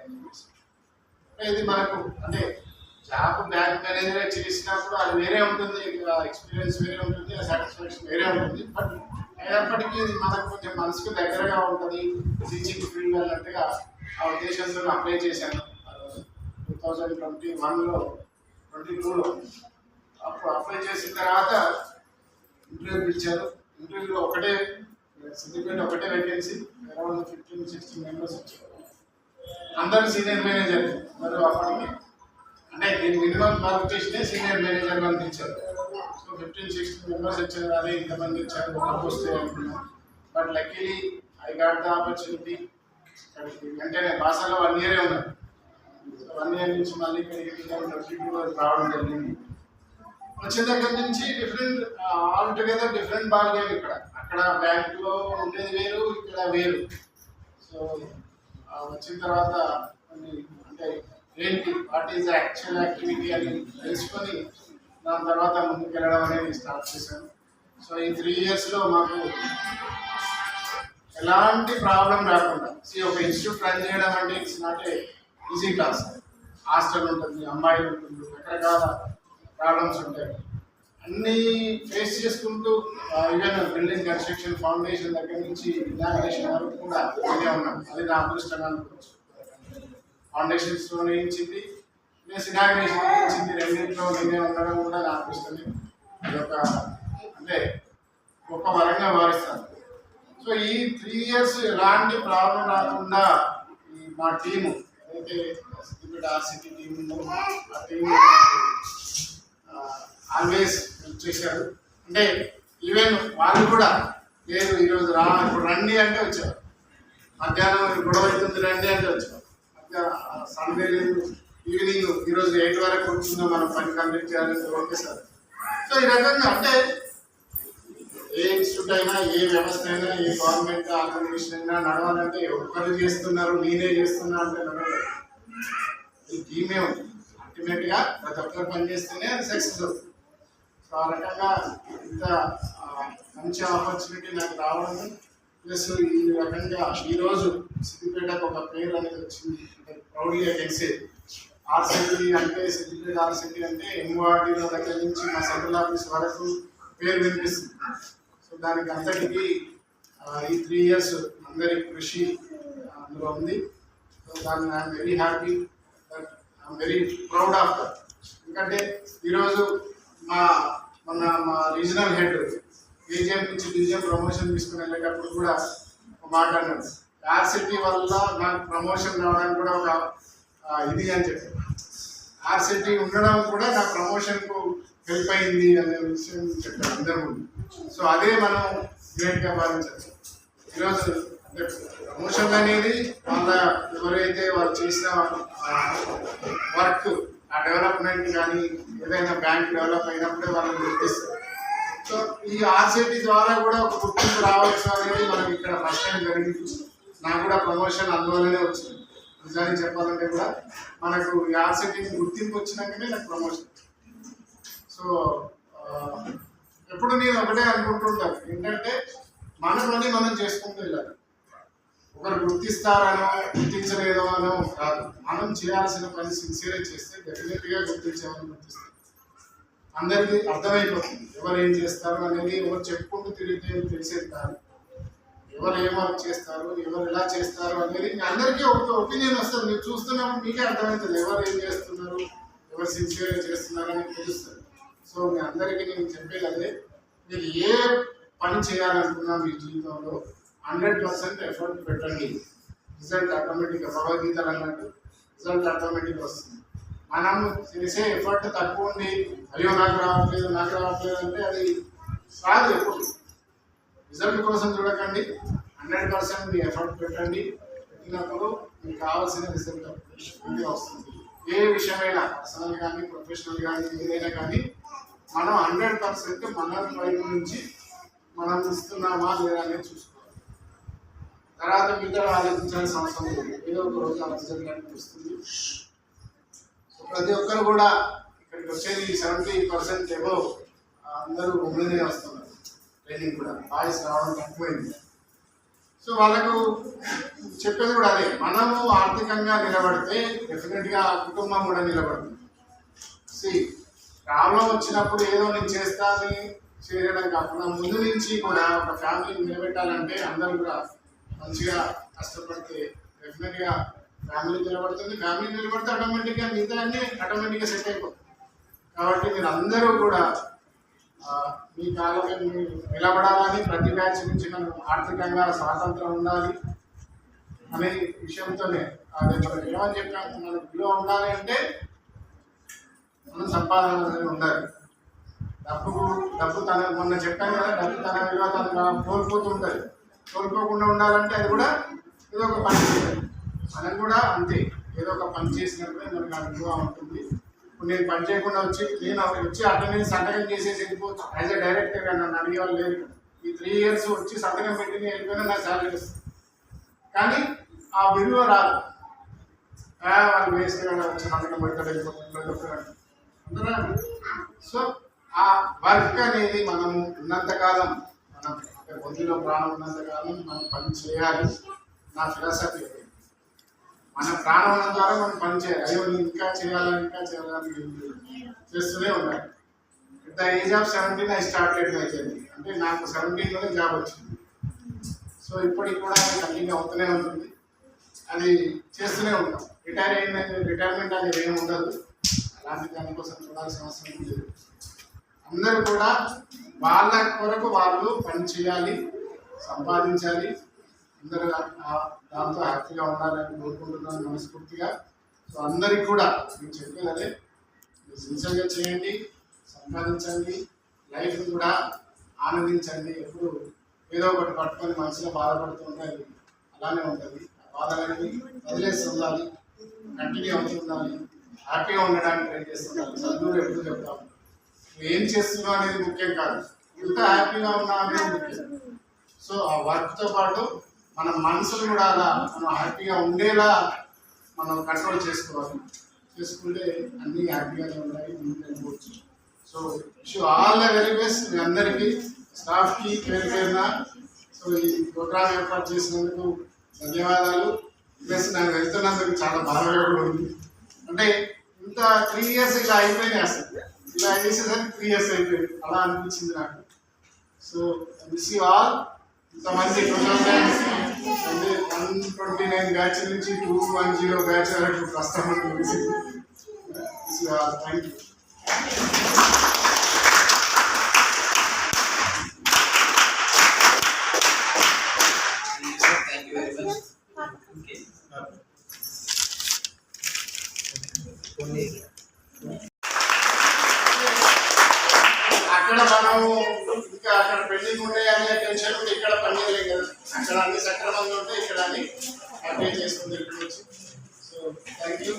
ఇది మనకు అంటే జాబ్ బ్యాంక్ మేనేజర్ చేసినప్పుడు అది వేరే ఉంటుంది, ఎక్స్పీరియన్స్ వేరే ఉంటుంది, సాటిస్ఫాక్షన్ వేరే ఉంటుంది. బట్ అయినప్పటికీ ఇది మనకు కొంచెం మనసుకు దగ్గరగా ఉంటుంది టీచింగ్ ఫీల్డ్ అన్నట్టుగా ఆ ఉద్దేశంతో అప్లై చేశాను 2021లో 22లో. అప్పుడు అప్లై చేసిన తర్వాత ఇంటర్వ్యూ పిలిచారు. ఇంటర్వ్యూలో ఒకటే సిద్దిపేట ఒకటే వేకెన్సీ, అరౌండ్ 15-16 మెంబర్స్ వచ్చారు. అందరూ సీనియర్ మేనేజర్. మరి అప్పటికి అంటే దీని మినిమం క్వాలిఫికేషనే సీనియర్ మేనేజర్ పంపించారు. సో 15-16 మెంబర్స్ వచ్చారు. అదే ఇంతమంది వచ్చారు, ఒక వస్తే అనుకున్నాం. But luckily I got the opportunity. వెంటనే బాసలో 1 year ఉన్నారు. 1 year నుంచి మళ్ళీ రావడం జరిగింది. వచ్చిన దగ్గర నుంచి different all together different ball game. ఇక్కడ అక్కడ బ్యాంకులో ఉండేది వేరు, ఇక్కడ వేరు. సో వచ్చిన తర్వాత కొన్ని అంటే ఏంటి వాట్ ఈజ్ యాక్చువల్ యాక్టివిటీ అని తెలుసుకొని దాని తర్వాత ముందుకు వెళ్ళడం అనేది స్టార్ట్ చేశాను. సో ఈ 3 yearsలో మాకు ఎలాంటి ప్రాబ్లం రాకుండా ఒక ఇన్స్టిట్యూట్ రన్ చేయడం అంటే it's not a easy task. Hostel ఉంటుంది, అమ్మాయిలు ఉంటుంది, రకరకాల ప్రాబ్లమ్స్ ఉంటాయి. అన్నీ ఫేస్ చేసుకుంటూ ఈవెన్ బిల్డింగ్ కన్స్ట్రక్షన్ ఫౌండేషన్ దగ్గర నుంచి ఇనాగరేషన్ వరకు కూడా నేనే ఉన్నాను. అది నా అదృష్టంగా అనుకోవచ్చు. ఫౌండేషన్స్ వేయించింది ప్లస్ ఇనాగరేషన్ వేయించింది, రెండింటిలో నేనే ఉండడం కూడా నా అదృష్టమే. అది ఒక అంటే గొప్ప వరంగా భావిస్తాను. సో ఈ 3 years ఎలాంటి ప్రాబ్లం రాకుండా మా టీము అయితే ఆర్సిటీ టీం ఉందో ఆ టీం ఆల్వేస్ హెల్ప్ చేశారు. అంటే ఈవెన్ వాళ్ళు కూడా లేదు ఈరోజు ఇప్పుడు రండి అంటే వచ్చారు, మధ్యాహ్నం గొడవ అవుతుంది రండి అంటే వచ్చారు, సండే లేదు ఈవినింగ్ ఈరోజు 8 వరకు కూర్చుందాం మనం పని కంప్లీట్ చేయాలని ఓకే సార్. సో ఈ రకంగా అంటే ఏ ఇన్స్టిట్యూట్ అయినా, ఏ వ్యవస్థ అయినా, ఏ గవర్నమెంట్ ఆర్గనైజేషన్ అయినా నడవాలంటే ఒక్కరు చేస్తున్నారు నేనే చేస్తున్నా అంటే నడవలేదు. ఈ టీమే ఉంది. అల్టిమేట్గా ప్రతి ఒక్కరు పనిచేస్తేనే అది సక్సెస్ అవుతుంది. సో ఆ రకంగా ఇంత మంచి ఆపర్చునిటీ నాకు రావడం ప్లస్ ఈ రకంగా ఈరోజు సిద్దిపేటకు ఒక పేరు అనేది వచ్చింది. ప్రౌడ్గా తెలిసేది ఆర్సిటీ అంటే సిద్దిపేట ఆర్సిటీ అంటే ఎంఓఆర్డీల దగ్గర నుంచి మా సెంట్రల్ ఆఫీస్ వరకు పేరు వినిపిస్తుంది. సో దానికి అంతటికీ ఈ 3 years అందరి కృషి అందులో ఉంది. సో దాన్ని I'm very happy that I'm very proud of that. ఎందుకంటే ఈరోజు మా రీజనల్ హెడ్ ఏజిఎం నుంచి డిజిఎం ప్రమోషన్ తీసుకుని వెళ్ళేటప్పుడు కూడా ఒక మాట అన్నాడు, ఆర్సిటీ వల్ల నాకు ప్రమోషన్ రావడానికి కూడా ఒక ఇది అని చెప్పారు. ఆర్సిటీ ఉండడం కూడా నా ప్రమోషన్కు హెల్ప్ అయింది అనే విషయం చెప్పారు అందరూ ముందు. సో అదే మనం గ్రేట్గా భావించవచ్చు. ఈరోజు అంటే ప్రమోషన్ అనేది వాళ్ళ ఎవరైతే వాళ్ళు చేసిన వర్క్ ఆ డెవలప్మెంట్ కానీ ఏదైనా బ్యాంక్ డెవలప్ అయినప్పుడే వాళ్ళని గుర్తిస్తారు. సో ఈ ఆర్సిటీ ద్వారా కూడా ఒక గుర్తింపు రావచ్చు అనేది మనకి ఇక్కడ ఫస్ట్ టైం జరిగింది. నాకు కూడా ప్రమోషన్ అందువల్లనే వచ్చింది. నిజానికి చెప్పాలంటే కూడా మనకు ఈ ఆర్సిటీని గుర్తింపు వచ్చినాకనే నాకు ప్రమోషన్. సో ఎప్పుడు నేను ఒకటే అనుకుంటుంటాను ఏంటంటే మన పని మనం చేసుకుంటూ వెళ్ళాలి. ఒకరు గుర్తిస్తారనో గుర్తించలేదో అనో కాదు, మనం చేయాల్సిన పని సిన్సియర్గా చేస్తే డెఫినెట్గా గుర్తించామని గుర్తిస్తాం. అందరికీ అర్థమైపోతుంది ఎవరు ఏం చేస్తారు అనేది. ఎవరు చెప్పుకుంటూ తిరిగితే తెలిసేది కాదు. ఎవరు ఏం వర్క్ చేస్తారు, ఎవరు ఎలా చేస్తారు అనేది అందరికీ ఒక ఒపీనియన్ వస్తుంది. మీరు చూస్తున్నప్పుడు మీకే అర్థమవుతుంది ఎవరు ఏం చేస్తున్నారు, ఎవరు సిన్సియర్గా చేస్తున్నారు అని తెలుస్తుంది. సో మీ అందరికీ నేను చెప్పేది అదే, మీరు ఏ పని చేయాలనుకున్నా మీ జీవితంలో 100% ఎఫర్ట్ పెట్టండి. రిజల్ట్ ఆటోమేటిక్గా భగవద్గీతలు అన్నట్టు రిజల్ట్ ఆటోమేటిక్గా వస్తుంది. మనం చేసే ఎఫర్ట్ తక్కువ ఉండి అయ్యో నాకు రావట్లేదు అంటే అది రాదు. ఎప్పుడు రిజల్ట్ కోసం చూడకండి, 100% మీ ఎఫర్ట్ పెట్టండి. పెట్టినప్పుడు మీకు కావాల్సిన రిజల్ట్ వస్తుంది. ఏ విషయమైనా పర్సనల్ కానీ ప్రొఫెషనల్ కానీ ఏదైనా కానీ మనం 100% మన వైపు నుంచి మనం ఇస్తున్నామా లేదా అనేది చూసుకోవాలి. తర్వాత మిగతా ఆలోచించాల్సిన అవసరం లేదు. ఏదో ఒక రోజు ఆలోచించడానికి వస్తుంది. సో ప్రతి ఒక్కరు కూడా ఇక్కడికి వచ్చేది 70% ఏమో అందరూ ఉమెనే వస్తున్నారు. ట్రైనింగ్ కూడా బాయ్స్ రావడం తక్కువైంది. సో వాళ్ళకు చెప్పేది కూడా అదే, మనము ఆర్థికంగా నిలబడితే డెఫినెట్గా ఆ కుటుంబం కూడా నిలబడుతుంది. ప్రాబ్లం వచ్చినప్పుడు ఏదో నేను చేస్తానని చేయడం కాకుండా ముందు నుంచి కూడా ఒక ఫ్యామిలీని నిలబెట్టాలంటే అందరూ కూడా మంచిగా కష్టపడితే డెఫినెట్గా ఫ్యామిలీ నిలబడుతుంది. ఫ్యామిలీ నిలబడితే ఆటోమేటిక్గా మిగతా అన్నీ ఆటోమేటిక్గా సెట్ అయిపోతుంది. కాబట్టి మీరు అందరూ కూడా మీ కాలంలో నిలబడాలని, ప్రతి బ్యాచ్ నుంచి మనం ఆర్థికంగా స్వాతంత్రం ఉండాలి అనే విషయంతోనే అదే మనం ఏమని చెప్పాము, మనకు విలువ ఉండాలి అంటే మనం సంపాదన అనేది ఉండాలి. డబ్బు తన మొన్న చెప్పాను కదా, డబ్బు తన విలువ తను కోల్పోతూ ఉంటుంది. కోల్పోకుండా ఉండాలంటే అది కూడా ఏదో ఒక పని చేయాలి. మనం కూడా అంతే, ఏదో ఒక పని చేసినప్పుడే మనకు ఆ విలువ ఉంటుంది. ఇప్పుడు నేను పని చేయకుండా నేను వచ్చి అటెండెన్స్ సంతకం చేసేసి వెళ్ళిపోవచ్చు. యాజ్ ఎ డైరెక్టర్గా నన్ను అడిగే వాళ్ళు లేదు. ఈ 3 years వచ్చి సంతకం పెట్టి వెళ్ళిపోయినా నాకు శాలరీ వస్తుంది. కానీ ఆ విలువ రాదు. వాళ్ళు వేస్తే వచ్చి నమ్మకం పెడతాడు వెళ్ళిపోతాడు. సో ఆ వర్క్ అనేది మనం ఉన్నంతకాలం మనం బొద్దులో ప్రాణం ఉన్నంతకాలం మనం పని చేయాలి. నా ఫిలాసఫీ మన ప్రాణం ఉన్న ద్వారా మనం పని చేయాలి. అయ్యో ఇంకా చేయాలని చేస్తూనే ఉండాలి. At the age of 17 I started my journey. అంటే నాకు 17లోనే జాబ్ వచ్చింది. సో ఇప్పటికి కూడా అది కంటిన్యూ అవుతూనే ఉంటుంది. అది చేస్తూనే ఉంటాం. రిటైర్మెంట్ అనేది ఏమి ఉండదు. అలాంటి దానికోసం చూడాల్సిన అవసరం లేదు. అందరూ కూడా వాళ్ళ కొరకు వాళ్ళు పని చేయాలి, సంపాదించాలి. అందరూ దాంతో హ్యాపీగా ఉండాలని కోరుకుంటున్నాను మనస్ఫూర్తిగా. సో అందరికి కూడా నేను చెప్పేది అదే, సిన్సియర్గా చేయండి, సంపాదించండి, లైఫ్ కూడా ఆనందించండి. ఎప్పుడు ఏదో ఒకటి పట్టుకొని మనసులో బాధపడుతుంటే అది అలానే ఉంటుంది. ఆ బాధలన్నీ వదిలేసి ఉండాలి, కంటిన్యూ అవుతుండాలి, హ్యాపీగా ఉండడానికి ట్రై చేస్తుండాలి. చదువులు ఎప్పుడు చెప్తాము, ఏం చేస్తున్నావు అనేది ముఖ్యం కాదు, ఎంత హ్యాపీగా ఉన్నా అనేది ముఖ్యం. సో ఆ వర్క్తో పాటు మన మనసును కూడా అలా మనం హ్యాపీగా ఉండేలా మనం కంట్రోల్ చేసుకోవాలి. చేసుకుంటే అన్నీ హ్యాపీగానే ఉన్నాయి, ముందుకు. So wish all the very best మీ అందరికీ, స్టాఫ్కి పేరున. సో ఈ ప్రోగ్రామ్ ఏర్పాటు చేసినందుకు ధన్యవాదాలు. ప్లస్ నాకు వెళ్తున్నందుకు చాలా బాధగా కూడా ఉంది. అంటే ఇంత 3 years ఇలా అయిపోయినాయి, అసలు ఇలా చేసేసరికి 3 years అయిపోయింది, అలా అనిపించింది నాకు. So wish you all. ఇంతమంది 129 బ్యాచ్ నుంచి 210 బ్యాచ్ వరకు కష్టపడి wish you all. Thank you. అక్కడ మనం ఇంకా అక్కడ పెండింగ్ ఉండే అనే టెన్షన్ ఉంటే ఇక్కడ పని చేయలేదు కదా. అక్కడ అన్ని సక్రమంగా ఉంటే ఇక్కడ అన్ని హ్యాపీ చేసుకుని వెళ్ళవచ్చు. So thank you.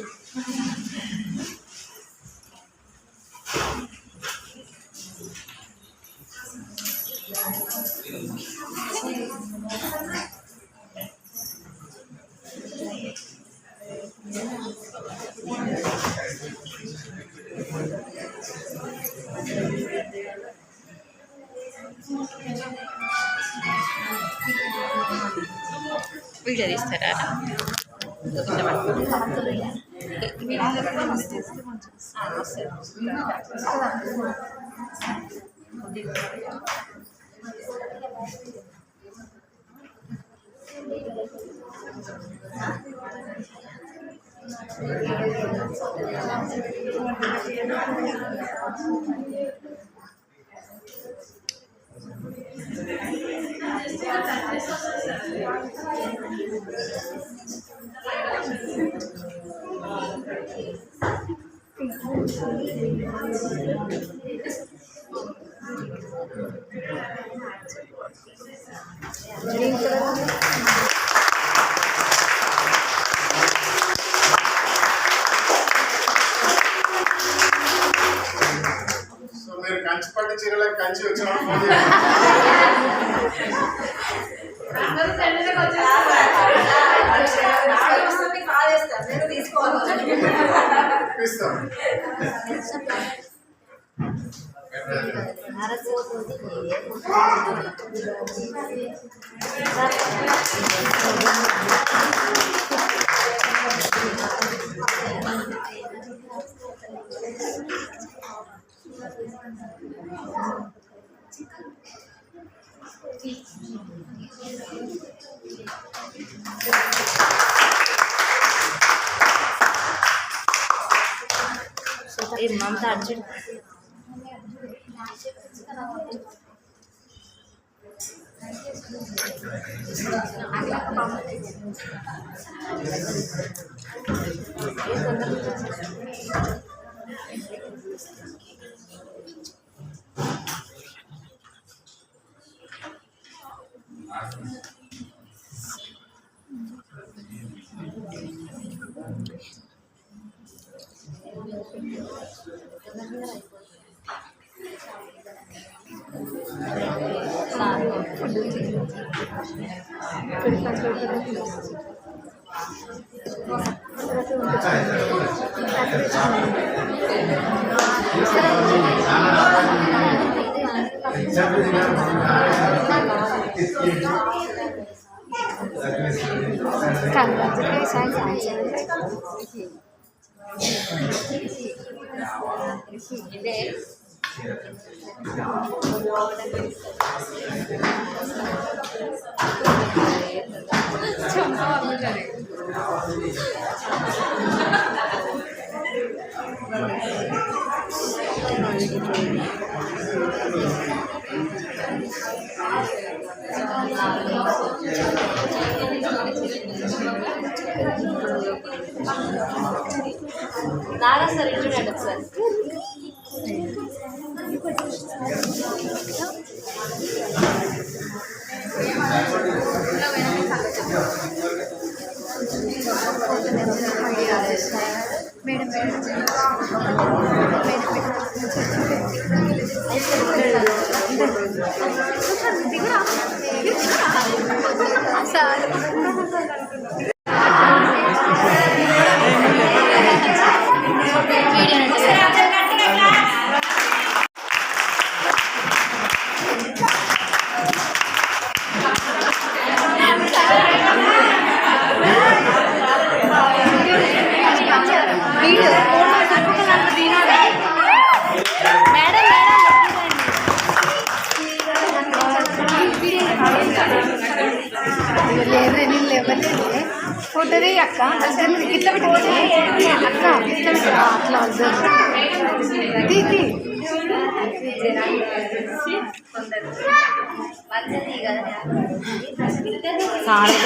వీడియో తీస్తారా? సో మీరు కంచిపట్టు చీరలకు కంచి వచ్చినప్పుడు ఫోన్ చేయండి. ఇస్తాం. మమతా అర్జున్ నారా సార్ ఇటు చూడండి సార్. ఫోటో అక్క ఇట్లా పెట్టుకోవచ్చు అక్క ఇట్లా అట్లా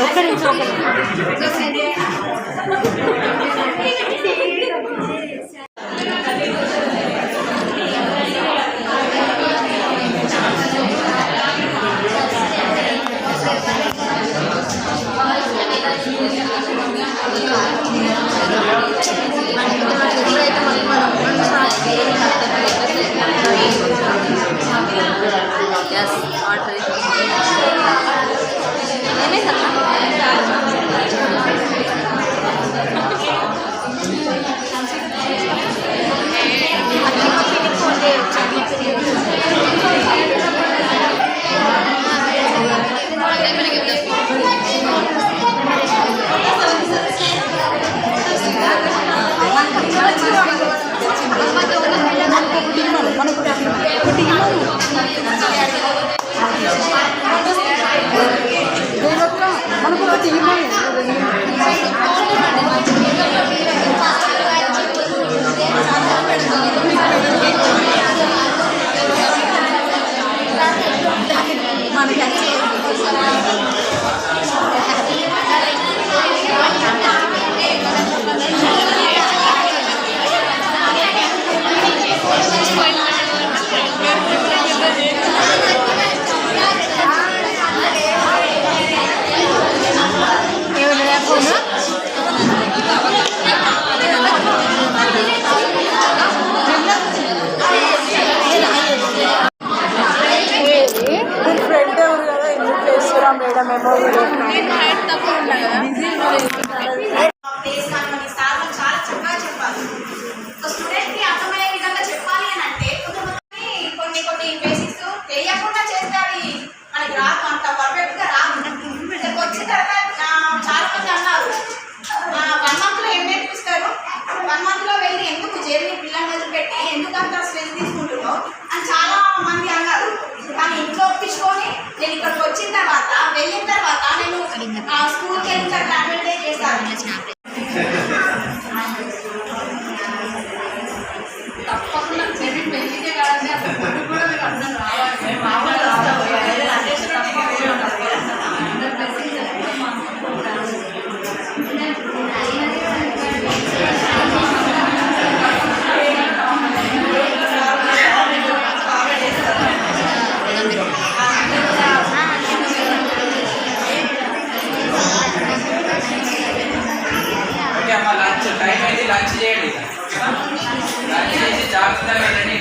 ఒక్క నిమిషం చాలా చక్కగా చెప్పాలి. ఒక స్టూడెంట్ కి అర్థమయ్యే విధంగా చెప్పాలి అని అంటే కొన్ని కొన్ని బేసిక్స్ తెలియకుండా చేస్తారు. మనకి రాదు, అంత పర్ఫెక్ట్ గా రాదు. ఇక్కడికి వచ్చిన తర్వాత చాలా మంది అన్నారు 1 month లో ఏం నేర్పిస్తారు, 1 month లో వెళ్ళి ఎందుకు జర్నీ పిల్లల్ని వదిలిపెట్టి ఎందుకు అంత స్ట్రెస్ తీసుకుంటున్నావు అని చాలా మంది అన్నారు. కానీ ఇంట్లో ఒప్పించుకొని నేను ఇక్కడికి వచ్చిన తర్వాత వెళ్ళిన తర్వాత నేను స్కూల్కి వెళ్ళిన తర్వాత అడ్వర్టైజ్ చేస్తాను. తప్పకుండా చెవి పెళ్ళికే కాదండి, అసలు పొద్దు కూడా మీకు అర్థం రావాలి. లంచ్ టైం అయితే లంచ్ చేయండి. లంచ్ చేసి జాగ్రత్తగా వెళ్ళండి.